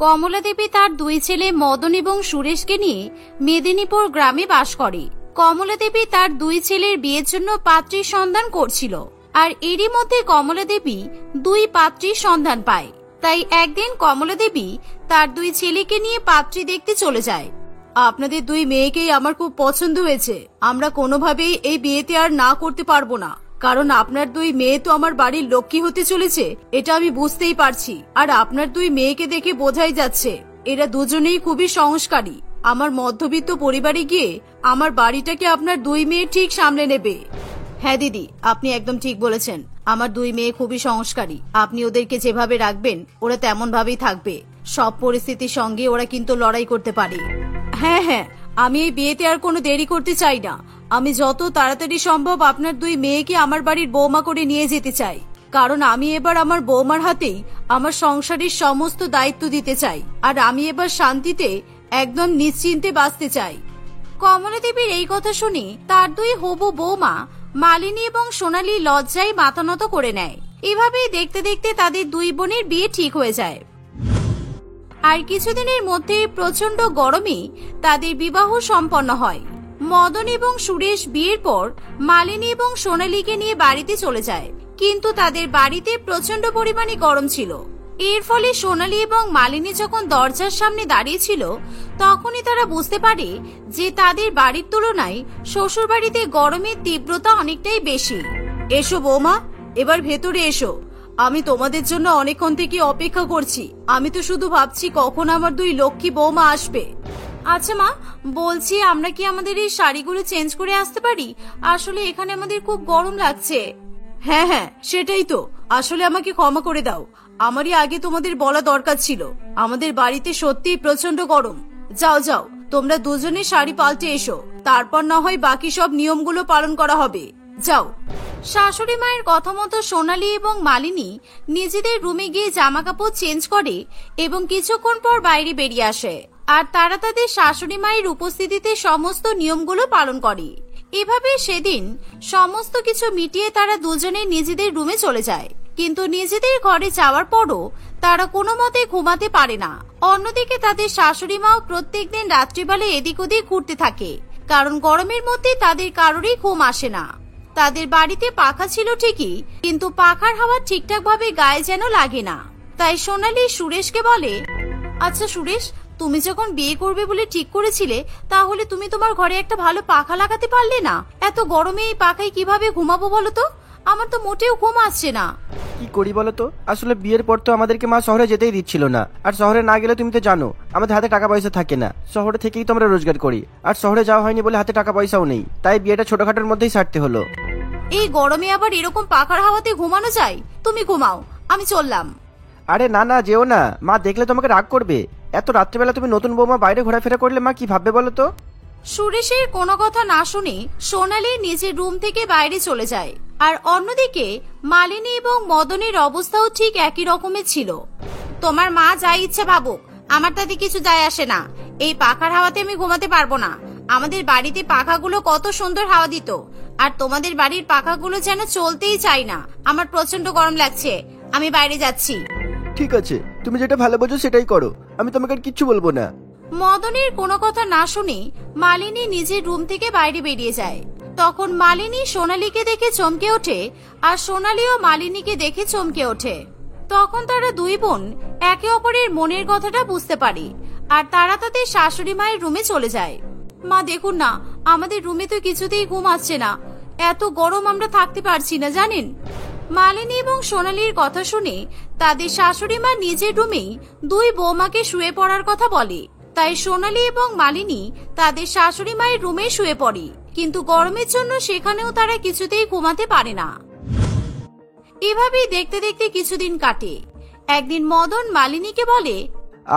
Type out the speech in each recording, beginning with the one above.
কমলা দেবী তার দুই ছেলে মদন এবং সুরেশকে নিয়ে মেদিনীপুর গ্রামে বাস করে। কমলা দেবী তার দুই ছেলের বিয়ের জন্য পাত্রীর সন্ধান করছিল, আর এরই মধ্যে কমলা দেবী দুই পাত্রীর সন্ধান পায়। তাই একদিন কমলা দেবী তার দুই ছেলেকে নিয়ে পাত্রী দেখতে চলে যায়। আপনাদের দুই মেয়েকেই আমার খুব পছন্দ হয়েছে। আমরা কোনোভাবেই এই বিয়েতে আর না করতে পারবো না, কারণ আপনার দুই মেয়ে তো আমার বাড়ির লক্ষ্মী হতে চলেছে, এটা আমি বুঝতেই পারছি। আর আপনার দুই মেয়েকে দেখে বোঝাই যাচ্ছে এরা দুজনেই খুবই সংস্কারী। আমার মধ্যবিত্ত পরিবারে গিয়ে আমার বাড়িটাকে আপনার দুই মেয়ে ঠিক সামলে নেবে। হ্যাঁ দিদি, আপনি একদম ঠিক বলেছেন। আমার দুই মেয়ে খুবই সংস্কারী। আপনি ওদেরকে যেভাবে রাখবেন ওরা তেমন ভাবেই থাকবে। সব পরিস্থিতির সঙ্গে ওরা কিন্তু লড়াই করতে পারে। হ্যাঁ হ্যাঁ, আমি এই বিয়েতে আর কোনো দেরি করতে চাই না। আমি যত তাড়াতাড়ি সম্ভব আপনার দুই মেয়েকে আমার বাড়ির বৌমা করে নিয়ে যেতে চাই, কারণ আমি এবার আমার বৌমার হাতেই আমার সংসারের সমস্ত দায়িত্ব দিতে চাই। আর আমি এবার শান্তিতে একদম নিশ্চিন্তে বাঁচতে চাই। কমলা দেবীর এই কথা শুনে তার দুই হবু বৌমা মালিনী এবং সোনালী লজ্জায় মাথা নত করে নেয়। এভাবেই দেখতে দেখতে তাদের দুই বোনের বিয়ে ঠিক হয়ে যায়। আর কিছুদিনের মধ্যে প্রচন্ড গরমে তাদের বিবাহ সম্পন্ন হয়। মদন এবং সুরেশ বিয়ের পর মালিনী এবং সোনালীকে নিয়ে বাড়িতে চলে যায়, কিন্তু তাদের বাড়িতে প্রচন্ড পরিমাণে গরম ছিল। এর ফলে সোনালী এবং মালিনী যখন দরজার সামনে দাঁড়িয়েছিল তখনই তারা বুঝতে পারে যে তাদের বাড়ির তুলনায় শ্বশুর বাড়িতে গরমের তীব্রতা অনেকটাই বেশি। এসো বৌমা, এবার ভেতরে এসো। আমি তোমাদের জন্য অনেকক্ষণ থেকে অপেক্ষা করছি। আমি তো শুধু ভাবছি কখন আমার দুই লক্ষ্মী বৌমা আসবে। আচ্ছা মা, বলছি আমরা কি আমাদের এই শাড়িগুলো চেঞ্জ করে আসতে পারি? আসলে এখানে আমাদের খুব গরম লাগছে। হ্যাঁ হ্যাঁ, সেটাই তো। আসলে আমাকে ক্ষমা করে দাও, আমারই আগে তোমাদের বলা দরকার ছিল। আমাদের বাড়িতে সত্যিই প্রচন্ড গরম। যাও যাও, তোমরা দুজনে শাড়ি পাল্টে এসো, তারপর না হয় বাকি সব নিয়মগুলো পালন করা হবে। যাও। শাশুড়ি মায়ের কথা মতো সোনালী এবং মালিনী নিজেদের রুমে গিয়ে জামা কাপড় চেঞ্জ করে এবং কিছুক্ষণ পর বাইরে বেরিয়ে আসে। আর তারা তাদের শাশুড়ি মায়ের উপস্থিতিতে সমস্ত নিয়মগুলো পালন করে। এভাবে সেদিন সমস্ত কিছু মিটিয়ে তারা দুজনে নিজেদের রুমে চলে যায়। কিন্তু নিজেদের ঘরে যাওয়ার পরও তারা কোনো মতে ঘুমাতে পারে না। অন্যদিকে তাদের শাশুড়ি মাও প্রত্যেকদিন রাত্রিবেলা এদিক ওদিক ঘুরতে থাকে, কারণ গরমের মধ্যে তাদের কারোরই ঘুম আসে না। তাদের বাড়িতে পাখা ছিল ঠিকই, কিন্তু পাখার হাওয়া ঠিকঠাক ভাবে গায়ে যেন লাগে না। তাই সোনালী সুরেশকে বলে, আচ্ছা সুরেশ, তুমি যখন বিয়ে করবে বলে ঠিক করেছিলে, তাহলে তুমি তোমার ঘরে একটা ভালো পাখা লাগাতে পারলে না? এত গরমে এই পাখায় কিভাবে ঘুমাবো বলো তো? আমার তো মোটেও ঘুম আসছে না। কি করি বলতো, আসলে বিয়ের পর তো আমাদেরকে মা শহরে যেতেই দিচ্ছিল না। আর শহরে না গেলে তুমি তো জানো আমাদের হাতে টাকা পয়সা থাকে না। শহরে থেকেই তো আমরা রোজগার করি, আর শহরে যাওয়া হয়নি বলে হাতে টাকা পয়সাও নেই। তাই বিয়েটা ছোটখাটোর মধ্যেই সারতে হলো। এই গরমে আবার এরকম পাখার হাওয়াতে ঘুমানো যায়? তুমি ঘুমাও, আমি চললাম। আরে না না, যেও না, মা দেখলে তোমাকে রাগ করবে। এত রাত্রেবেলা তুমি নতুন বৌমা বাইরে ঘোরাফেরা করলে মা কি ভাববে বলো তো? সুরেশের কোনো কথা না শুনে সোনালী নিজের রুম থেকে বাইরে চলে যায়। আর অন্যদিকে মালিনী এবং মদনের অবস্থাও ঠিক একই রকমের ছিল। তোমার মা যা ইচ্ছে ভাবুক, আমার তাতে কিছু যায় আসে না। এই পাখার হাওয়াতে আমি ঘুমাতে পারবো না। আমাদের বাড়িতে পাখাগুলো কত সুন্দর হাওয়া দিত, আর তোমাদের বাড়ির পাখাগুলো যেন চলতেই চায় না। আমার প্রচন্ড গরম লাগছে, আমি বাইরে যাচ্ছি। ঠিক আছে, তুমি যেটা ভালো বোঝো সেটাই করো, আমি তোমাকে আর কিচ্ছু বলবো না। মদনের কোনো কথা না শুনে মালিনী নিজের রুম থেকে বাইরে বেরিয়ে যায়। তখন মালিনী সোনালীকে দেখে চমকে ওঠে, আর সোনালীও মালিনীকে দেখে চমকে ওঠে। তখন তারা দুই বোন একে অপরের মনের কথাটা বুঝতে পারে, আর তারা তাদের শাশুড়ি মায়ের রুমে চলে যায়। মা দেখুন না, আমাদের রুমে তো কিছুতেই ঘুম আসছে না। এত গরম আমরা থাকতে পারছি না জানেন। মালিনী এবং সোনালীর কথা শুনে তাদের শাশুড়ি মা নিজের রুমেই দুই বৌমাকে শুয়ে পড়ার কথা বলে। তাই সোনালী এবং মালিনী তাদের শাশুড়ি মায়ের রুমে শুয়ে পড়ে, কিন্তু গরমের জন্য সেখানেও তারা কিছুতেই ঘুমাতে পারে না। এভাবেই দেখতে দেখতে কিছুদিন কাটে। একদিন মদন মালিনীকে বলে,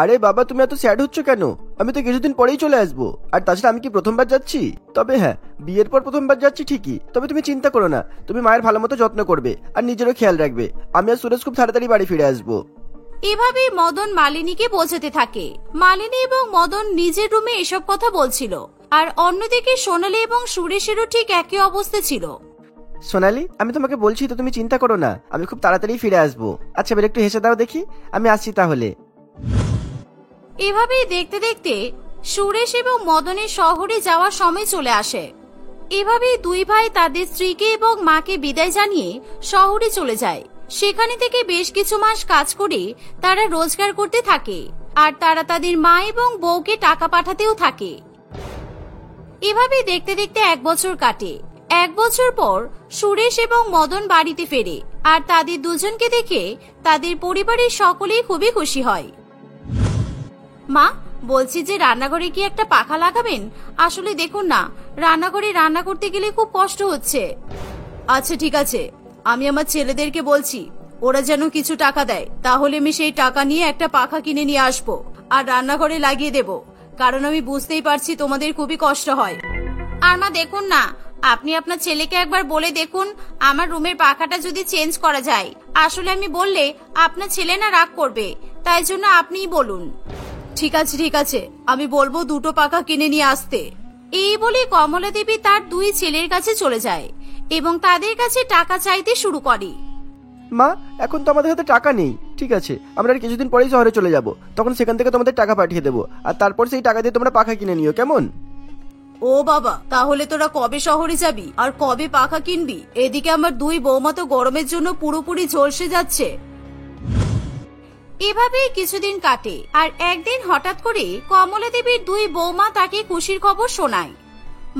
আরে বাবা, তুমি এত স্যাড হচ্ছ কেন? আমি তো কিছুদিন পরেই চলে আসবো। আর তাছাড়া আমি কি প্রথমবার যাচ্ছি? তবে হ্যাঁ, বিয়ের পর প্রথমবার যাচ্ছি ঠিকই, তবে তুমি চিন্তা করো না। তুমি মায়ের ভালো মতো যত্ন করবে আর নিজেরও খেয়াল রাখবে। আমি আর সুরেশ খুব তাড়াতাড়ি বাড়ি ফিরে আসবো। এভাবেই মদন মালিনীকে বোঝাতে থাকে। মালিনী এবং মদন নিজের রুমে এসব কথা বলছিল, আর অন্যদিকে সোনালী এবং সুরেশেরও ঠিক একই অবস্থা ছিল। সোনালী, আমি তোমাকে বলছি তো, তুমি চিন্তা করো না, আমি খুব তাড়াতাড়ি ফিরে আসবো। আচ্ছা এবার একটু হেসে দাও দেখি। আমি আসছি তাহলে। এভাবেই দেখতে দেখতে সুরেশ এবং মদনের শহরে যাওয়ার সময় চলে আসে। এভাবেই দুই ভাই তাদের স্ত্রীকে এবং মাকে বিদায় জানিয়ে শহরে চলে যায়। সেখানে থেকে বেশ কিছু মাস কাজ করে তারা রোজগার করতে থাকে, আর তারা তাদের মা এবং বউকে টাকা পাঠাতেও থাকে। এভাবেই দেখতে দেখতে 1 বছর কাটে। 1 বছর পর সুরেশ এবং মদন বাড়িতে ফেরে, আর তাদের দুজনকে দেখে তাদের পরিবারের সকলেই খুবই খুশি হয়। মা, বলছি যে রান্নাঘরে কি একটা পাখা লাগাবেন? আসলে দেখুন না, রান্নাঘরে রান্না করতে গেলে খুব কষ্ট হচ্ছে। আচ্ছা ঠিক আছে, আমি আমার ছেলেদেরকে বলছি ওরা যেন কিছু টাকা দেয়, তাহলে আমি সেই টাকা নিয়ে একটা পাখা কিনে নিয়ে আসবো আর রান্নাঘরে লাগিয়ে দেব, কারণ আমি বুঝতেই পারছি তোমাদের খুবই কষ্ট হয়। আর মা দেখুন না, আপনি আপনার ছেলেকে একবার বলে দেখুন আমার রুমের পাখাটা যদি চেঞ্জ করা যায়। আসলে আমি বললে আপনার ছেলে না রাগ করবে, তাই জন্য আপনিই বলুন। ঠিক আছে ঠিক আছে, আমি বলবো 2টো পাখা কিনে নিয়ে আসতে। এই বলে কমলা দেবী তার 2 ছেলের কাছে চলে যায় এবং তাদের কাছে টাকা চাইতে শুরু করে। মা, এখন তো আমাদের হাতে টাকা নেই। ঠিক আছে, আমরা আর কিছুদিন পরেই শহরে চলে যাব, তখন সেখান থেকে তোমাদের টাকা পাঠিয়ে দেবো, আর তারপর সেই টাকা দিয়ে তোমরা পাখা কিনে নিও, কেমন? ও বাবা, তাহলে তোরা কবে শহরে যাবি আর কবে পাখা কিনবি? এদিকে আমার 2 বৌমা তো গরমের জন্য পুরোপুরি ঝলসে যাচ্ছে। এভাবেই কিছুদিন কাটে, আর একদিন হঠাৎ করে কমলা দেবীর 2 বৌমা তাকে খুশির খবর শোনায়।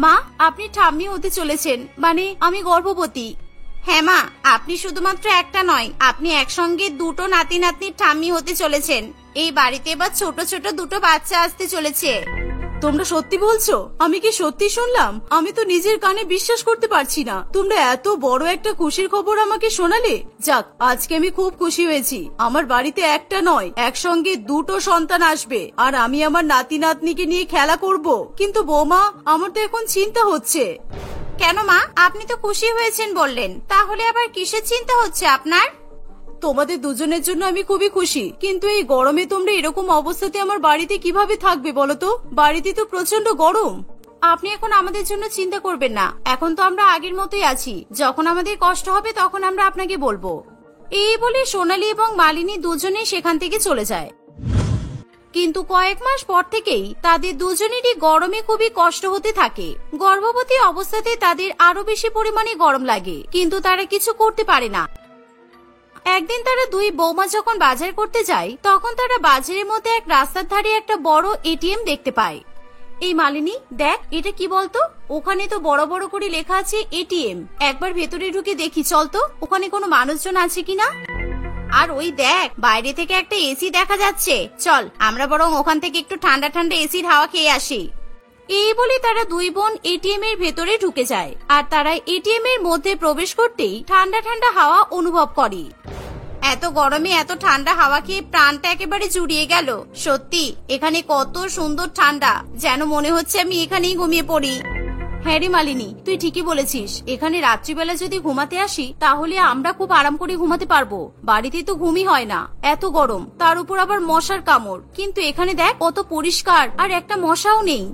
মা, আপনি ঠাম্মি হতে চলেছেন, মানে আমি গর্ভবতী। হ্যাঁ মা, আপনি শুধুমাত্র একটা নয়, আপনি একসঙ্গে 2টো নাতি নাতনির ঠাম্মি হতে চলেছেন। এই বাড়িতে এবার ছোট ছোট 2টো বাচ্চা আসতে চলেছে। তোমরা সত্যি বলছো? আমি কি সত্যি শুনলাম? আমি তো নিজের কানে বিশ্বাস করতে পারছি না। তোমরা এত বড় একটা খুশির খবর আমাকে শোনালে। যাক, আজকে আমি খুব খুশি হয়েছি। আমার বাড়িতে একটা নয়, একসঙ্গে 2টো সন্তান আসবে, আর আমি আমার নাতি নাতনিকে নিয়ে খেলা করব। কিন্তু বৌমা, আমার তো এখন চিন্তা হচ্ছে। কেন মা, আপনি তো খুশি হয়েছেন বললেন, তাহলে আবার কিসের চিন্তা হচ্ছে আপনার? তোমাদের দুজনের জন্য আমি খুবই খুশি, কিন্তু এই গরমে তোমরা এরকম অবস্থাতে আমার বাড়িতে কিভাবে থাকবে বলো তো? বাড়িতে তো প্রচন্ড গরম। আপনি এখন আমাদের জন্য চিন্তা করবেন না, এখন তো আমরা আগের মতোই আছি। যখন আমাদের কষ্ট হবে তখন আমরা আপনাকে বলবো। এই বলে সোনালী এবং মালিনী দুজনেই সেখান থেকে চলে যায়। কিন্তু কয়েক মাস পর থেকেই তাদের দুজনেরই গরমে খুবই কষ্ট হতে থাকে। গর্ভবতী অবস্থাতে তাদের আরো বেশি পরিমাণে গরম লাগে, কিন্তু তারা কিছু করতে পারে না। একদিন তারা 2 বৌমা যখন বাজার করতে যায়, তখন তারা বাজারের মধ্যে এক রাস্তার ধারে একটা বড় এটিএম দেখতে পায়। এই মালিনী, দেখ এটা কি বলতো? ওখানে তো বড় বড় করে লেখা আছে এটিএম। একবার ভেতরে ঢুকে দেখি চল তো, ওখানে কোনো মানুষজন আছে কিনা। আর ওই দেখ, বাইরে থেকে একটা এসি দেখা যাচ্ছে। চল আমরা বরং ওখান থেকে একটু ঠান্ডা ঠান্ডা এসির হাওয়া খেয়ে আসি। এই বলে তারা 2 বোন এটিএম এর ভেতরে ঢুকে যায়, আর তারা এটিএম এর মধ্যে প্রবেশ করতেই ঠান্ডা ঠান্ডা হাওয়া অনুভব করে। এত গরমে এত ঠান্ডা হাওয়া খেয়ে প্রাণটা একেবারে জুড়িয়ে গেল। সত্যি এখানে কত সুন্দর ঠান্ডা, যেন মনে হচ্ছে আমি এখানেই ঘুমিয়ে পড়ি। হ্যাঁ রে মালিনী, তুই ঠিকই বলেছিস। এখানে রাত্রিবেলা যদি ঘুমাতে আসি তাহলে আমরা খুব আরাম করে ঘুমাতে পারবো। বাড়িতে তো ঘুমই হয় না, এত গরম, তার উপর আবার মশার কামড়। কিন্তু এখানে দেখ কত পরিষ্কার, আর একটা মশাও নেই।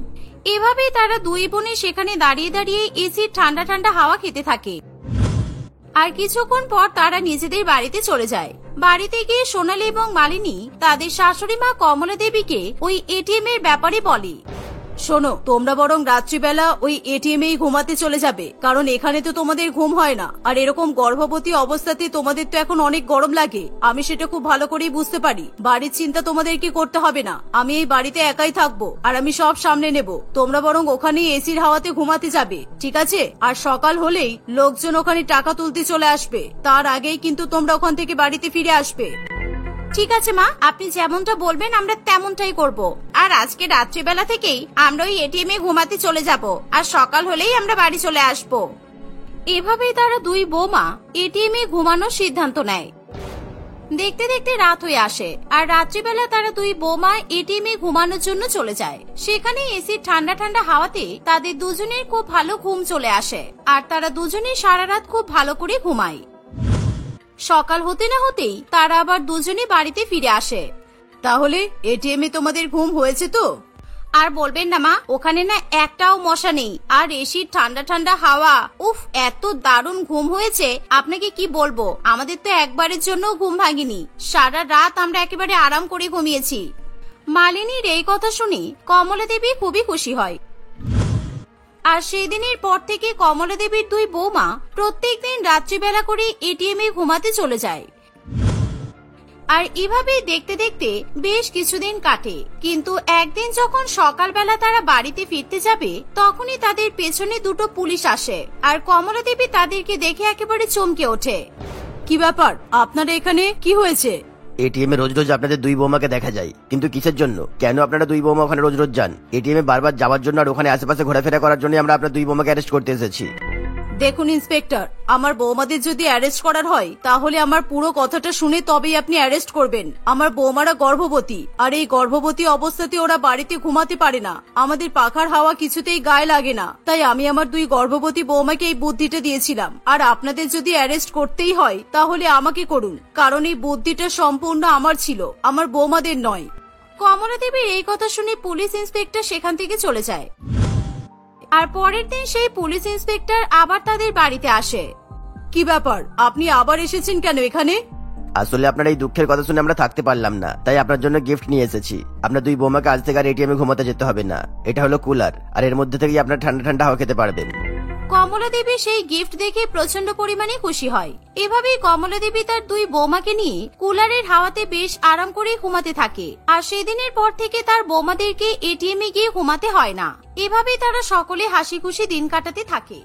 এভাবেই তারা 2 বোনে সেখানে দাঁড়িয়ে দাঁড়িয়ে এসির ঠান্ডা ঠান্ডা হাওয়া খেতে থাকে। আর কিছুক্ষণ পর তারা নিজেদের বাড়িতে চলে যায়। বাড়িতে গিয়ে সোনালী এবং মালিনী তাদের শাশুড়ি মা কমলা দেবীকে ওই এটিএম এর ব্যাপারে বলে। শোনো, তোমরা বরং রাত্রিবেলা ওই এটিএম এই ঘুমাতে চলে যাবে, কারণ এখানে তো তোমাদের ঘুম হয় না। আর এরকম গর্ভবতী অবস্থাতে তোমাদের তো এখন অনেক গরম লাগে, আমি সেটা খুব ভালো করেই বুঝতে পারি। বাড়ির চিন্তা তোমাদেরকে করতে হবে না, আমি এই বাড়িতে একাই থাকবো, আর আমি সব সামনে নেব। তোমরা বরং ওখানে এসির হাওয়াতে ঘুমাতে যাবে, ঠিক আছে? আর সকাল হলেই লোকজন ওখানে টাকা তুলতে চলে আসবে, তার আগেই কিন্তু তোমরা ওখান থেকে বাড়িতে ফিরে আসবে। ঠিক আছে মা, আপনি যেমনটা বলবেন আমরা তেমনটাই করব। আর আজকে রাত্রিবেলা থেকেই আমরা ওই এটিএম এ ঘুমাতে চলে যাব, আর সকাল হলেই আমরা বাড়ি চলে আসব। এভাবেই তারা 2 বৌমা এটিএম এ ঘুমানোর সিদ্ধান্ত নেয়। দেখতে দেখতে রাত হয়ে আসে, আর রাত্রিবেলা তারা 2 বৌমা এটিএম এ ঘুমানোর জন্য চলে যায়। সেখানে এসির ঠান্ডা ঠান্ডা হাওয়াতে তাদের দুজনের খুব ভালো ঘুম চলে আসে, আর তারা দুজনে সারা রাত খুব ভালো করে ঘুমায়। সকাল হতে না হতেই তারা আবার দুজনে বাড়িতে ফিরে আসে। তাহলে এটিএম এ তোমাদের ঘুম হয়েছে তো? আর বলবেন না মা, ওখানে না একটাও মশা নেই, আর এসির ঠান্ডা ঠান্ডা হাওয়া, উফ এত দারুণ ঘুম হয়েছে আপনাকে কি বলবো। আমাদের তো একবারের জন্য ঘুম ভাঙিনি, সারা রাত আমরা একেবারে আরাম করে ঘুমিয়েছি। মালিনীর এই কথা শুনে কমলা দেবী খুবই খুশি হয়। আর সেই দিনের পর থেকে কমলা দেবীর দুই বৌমা প্রত্যেকদিন রাত্রিবেলা করে এটিএম এ ঘুমাতে চলে যায়। আর এভাবেই দেখতে দেখতে বেশ কিছুদিন কাটে। কিন্তু একদিন যখন সকালবেলা তারা বাড়িতে ফিরতে যাবে, তখনই তাদের পেছনে দুটো পুলিশ আসে। আর কমলা দেবী তাদেরকে দেখে একেবারে চমকে ওঠে। কি ব্যাপার, আপনারা এখানে? কি হয়েছে? এটিএম এ রোজ রোজ আপনাদের দুই বৌমাকে দেখা যায়, কিন্তু কিসের জন্য? কেন আপনারা দুই বৌমা ওখানে রোজ রোজ যান? এটিএম এ বারবার যাওয়ার জন্য আর ওখানে আশেপাশে ঘোরাফেরা করার জন্য আমরা আপনার দুই বৌমাকে অ্যারেস্ট করতে এসেছি। দেখুন ইন্সপেক্টর, আমার বৌমাদের যদি অ্যারেস্ট করার হয় তাহলে আমার পুরো কথাটা শুনে তবেই আপনি অ্যারেস্ট করবেন। আমার বৌমারা গর্ভবতী, আর এই গর্ভবতী অবস্থাতে ওরা বাড়িতে ঘুমাতে পারে না। আমাদের পাখার হাওয়া কিছুতেই গায়ে লাগে না, তাই আমি আমার দুই গর্ভবতী বৌমাকে এই বুদ্ধিটা দিয়েছিলাম। আর আপনাদের যদি অ্যারেস্ট করতেই হয় তাহলে আমাকে করুন, কারণ এই বুদ্ধিটা সম্পূর্ণ আমার ছিল, আমার বৌমাদের নয়। কমলা দেবীর এই কথা শুনে পুলিশ ইন্সপেক্টর সেখান থেকে চলে যায়। আর পরের দিন সেই পুলিশ ইন্সপেক্টর আবার তাদের বাড়িতে আসে। কি ব্যাপার, আপনি আবার এসেছেন কেন এখানে? আসলে আপনার এই দুঃখের কথা শুনে আমরা থাকতে পারলাম না, তাই আপনার জন্য গিফট নিয়ে এসেছি। আপনার দুই বৌমাকে আজ থেকে আর এটিএম এ ঘুমাতে যেতে হবে না। এটা হলো কুলার, আর এর মধ্যে থেকেই আপনার ঠান্ডা ঠান্ডা হাওয়া খেতে পারবেন। কমলা দেবী সেই গিফট দেখে প্রচন্ড পরিমাণে খুশি হয়। এভাবেই কমলা দেবী তার দুই বৌমাকে নিয়ে কুলারের হাওয়াতে বেশ আরাম করে ঘুমাতে থাকে। আর সেদিনের পর থেকে তার বৌমাদেরকে এটিএম এ গিয়ে ঘুমাতে হয় না। এভাবেই তারা সকলে হাসি খুশি দিন কাটাতে থাকে।